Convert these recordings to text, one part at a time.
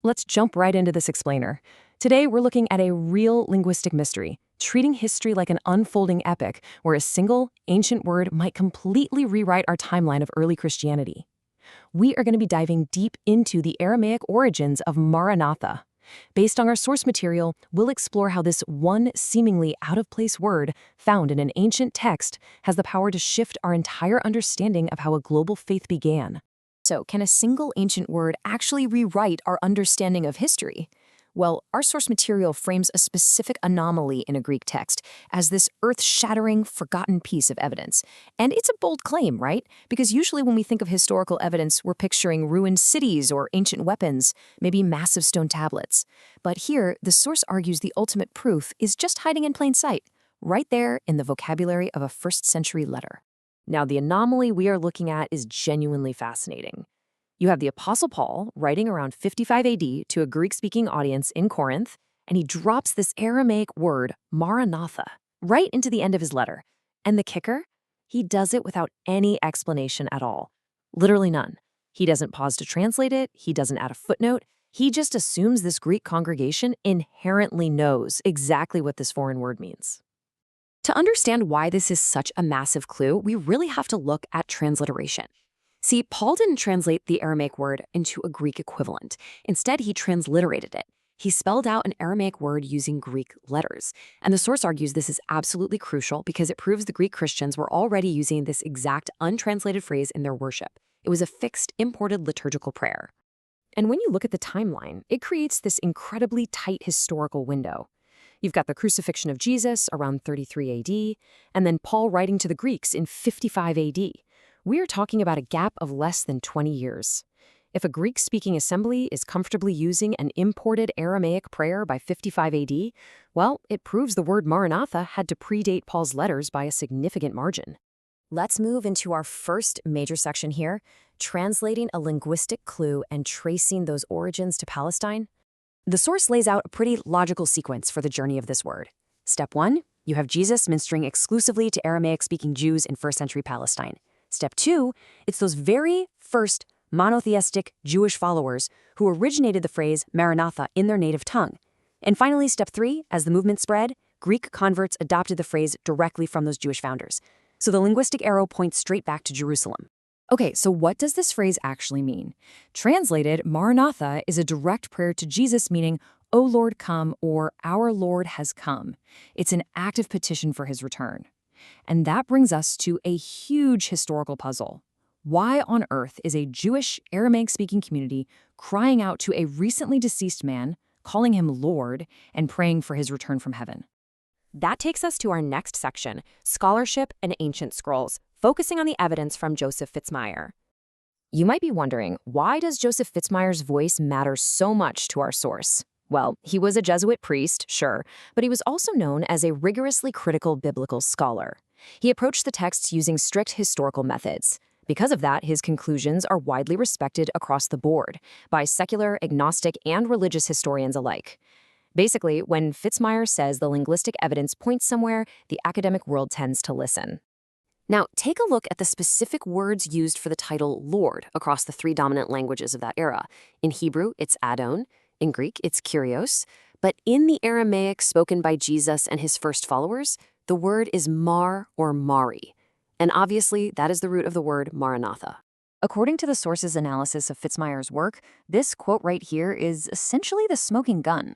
Let's jump right into this explainer. Today, we're looking at a real linguistic mystery, treating history like an unfolding epic where a single, ancient word might completely rewrite our timeline of early Christianity. We are going to be diving deep into the Aramaic origins of Maranatha. Based on our source material, we'll explore how this one seemingly out-of-place word found in an ancient text has the power to shift our entire understanding of how a global faith began. So, can a single ancient word actually rewrite our understanding of history? Well, our source material frames a specific anomaly in a Greek text as this earth-shattering, forgotten piece of evidence. And it's a bold claim, right? Because usually when we think of historical evidence, we're picturing ruined cities or ancient weapons, maybe massive stone tablets. But here, the source argues the ultimate proof is just hiding in plain sight, right there in the vocabulary of a first-century letter. Now, the anomaly we are looking at is genuinely fascinating. You have the Apostle Paul writing around 55 AD to a Greek-speaking audience in Corinth, and he drops this Aramaic word, Maranatha, right into the end of his letter. And the kicker? He does it without any explanation at all. Literally none. He doesn't pause to translate it, he doesn't add a footnote, he just assumes this Greek congregation inherently knows exactly what this foreign word means. To understand why this is such a massive clue, we really have to look at transliteration. See, Paul didn't translate the Aramaic word into a Greek equivalent. Instead, he transliterated it. He spelled out an Aramaic word using Greek letters. And the source argues this is absolutely crucial because it proves the Greek Christians were already using this exact untranslated phrase in their worship. It was a fixed, imported liturgical prayer. And when you look at the timeline, it creates this incredibly tight historical window. You've got the crucifixion of Jesus around 33 AD, and then Paul writing to the Greeks in 55 AD. We are talking about a gap of less than 20 years. If a Greek-speaking assembly is comfortably using an imported Aramaic prayer by 55 AD, well, it proves the word Maranatha had to predate Paul's letters by a significant margin. Let's move into our first major section here, translating a linguistic clue and tracing those origins to Palestine. The source lays out a pretty logical sequence for the journey of this word. Step 1, you have Jesus ministering exclusively to Aramaic-speaking Jews in first-century Palestine. Step 2, it's those very first monotheistic Jewish followers who originated the phrase Maranatha in their native tongue. And finally, step 3, as the movement spread, Greek converts adopted the phrase directly from those Jewish founders. So the linguistic arrow points straight back to Jerusalem. Okay, so what does this phrase actually mean? Translated, Maranatha is a direct prayer to Jesus meaning, "O Lord, come," or "Our Lord has come." It's an active petition for his return. And that brings us to a huge historical puzzle. Why on earth is a Jewish Aramaic-speaking community crying out to a recently deceased man, calling him Lord, and praying for his return from heaven? That takes us to our next section, Scholarship and Ancient Scrolls, focusing on the evidence from Joseph Fitzmyer. You might be wondering, why does Joseph Fitzmyer's voice matter so much to our source? Well, he was a Jesuit priest, sure, but he was also known as a rigorously critical biblical scholar. He approached the texts using strict historical methods. Because of that, his conclusions are widely respected across the board by secular, agnostic, and religious historians alike. Basically, when Fitzmyer says the linguistic evidence points somewhere, the academic world tends to listen. Now, take a look at the specific words used for the title Lord across the three dominant languages of that era. In Hebrew, it's Adon. In Greek, it's Kyrios. But in the Aramaic spoken by Jesus and his first followers, the word is mar or mari. And obviously, that is the root of the word Maranatha. According to the source's analysis of Fitzmyer's work, this quote right here is essentially the smoking gun.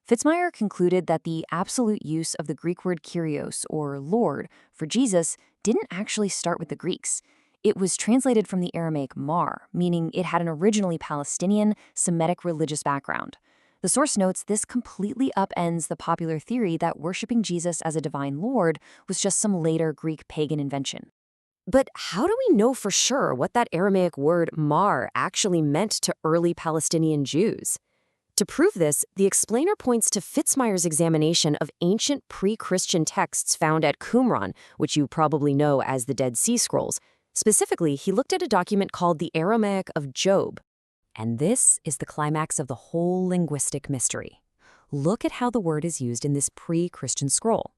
Fitzmyer concluded that the absolute use of the Greek word Kyrios, or Lord, for Jesus didn't actually start with the Greeks. It was translated from the Aramaic mar, meaning it had an originally Palestinian, Semitic religious background. The source notes this completely upends the popular theory that worshiping Jesus as a divine Lord was just some later Greek pagan invention. But how do we know for sure what that Aramaic word mar actually meant to early Palestinian Jews? To prove this, the explainer points to Fitzmyer's examination of ancient pre-Christian texts found at Qumran, which you probably know as the Dead Sea Scrolls. Specifically, he looked at a document called the Aramaic of Job. And this is the climax of the whole linguistic mystery. Look at how the word is used in this pre-Christian scroll.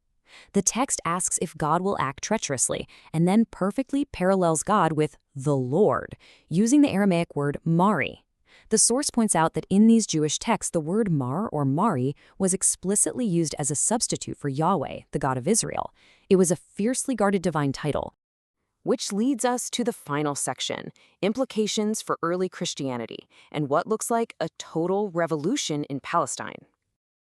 The text asks if God will act treacherously, and then perfectly parallels God with the Lord, using the Aramaic word mari. The source points out that in these Jewish texts, the word mar or mari was explicitly used as a substitute for Yahweh, the God of Israel. It was a fiercely guarded divine title. Which leads us to the final section, implications for early Christianity, and what looks like a total revolution in Palestine.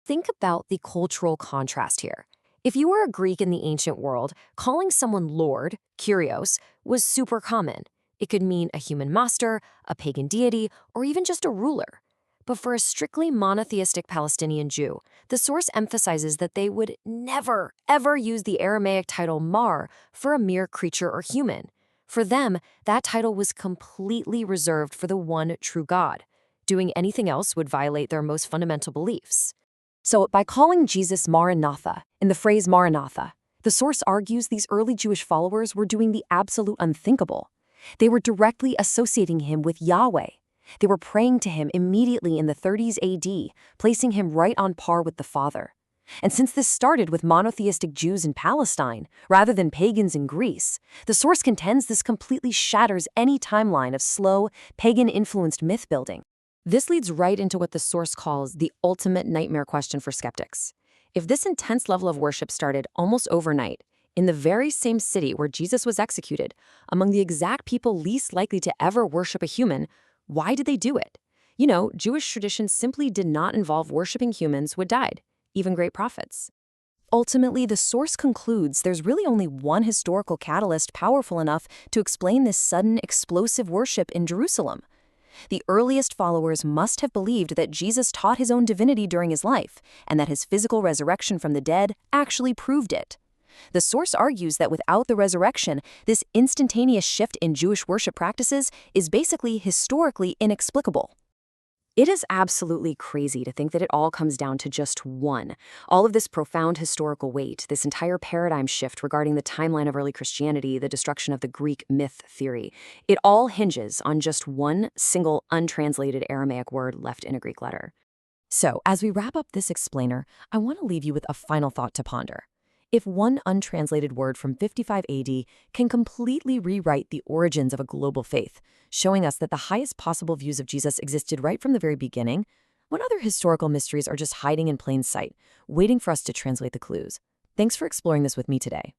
Think about the cultural contrast here. If you were a Greek in the ancient world, calling someone Lord, Kyrios, was super common. It could mean a human master, a pagan deity, or even just a ruler. But for a strictly monotheistic Palestinian Jew, the source emphasizes that they would never, ever use the Aramaic title mar for a mere creature or human. For them, that title was completely reserved for the one true God. Doing anything else would violate their most fundamental beliefs. So by calling Jesus Maranatha, in the phrase Maranatha, the source argues these early Jewish followers were doing the absolute unthinkable. They were directly associating him with Yahweh. They were praying to him immediately in the 30s AD, placing him right on par with the Father. And since this started with monotheistic Jews in Palestine, rather than pagans in Greece, the source contends this completely shatters any timeline of slow, pagan-influenced myth-building. This leads right into what the source calls the ultimate nightmare question for skeptics. If this intense level of worship started almost overnight, in the very same city where Jesus was executed, among the exact people least likely to ever worship a human, why did they do it? You know, Jewish tradition simply did not involve worshiping humans who had died, even great prophets. Ultimately, the source concludes there's really only one historical catalyst powerful enough to explain this sudden, explosive worship in Jerusalem. The earliest followers must have believed that Jesus taught his own divinity during his life, and that his physical resurrection from the dead actually proved it. The source argues that without the resurrection, this instantaneous shift in Jewish worship practices is basically historically inexplicable. It is absolutely crazy to think that it all comes down to just one. All of this profound historical weight, this entire paradigm shift regarding the timeline of early Christianity, the destruction of the Greek myth theory, it all hinges on just one single untranslated Aramaic word left in a Greek letter. So, as we wrap up this explainer, I want to leave you with a final thought to ponder. If one untranslated word from 55 AD can completely rewrite the origins of a global faith, showing us that the highest possible views of Jesus existed right from the very beginning, what other historical mysteries are just hiding in plain sight, waiting for us to translate the clues? Thanks for exploring this with me today.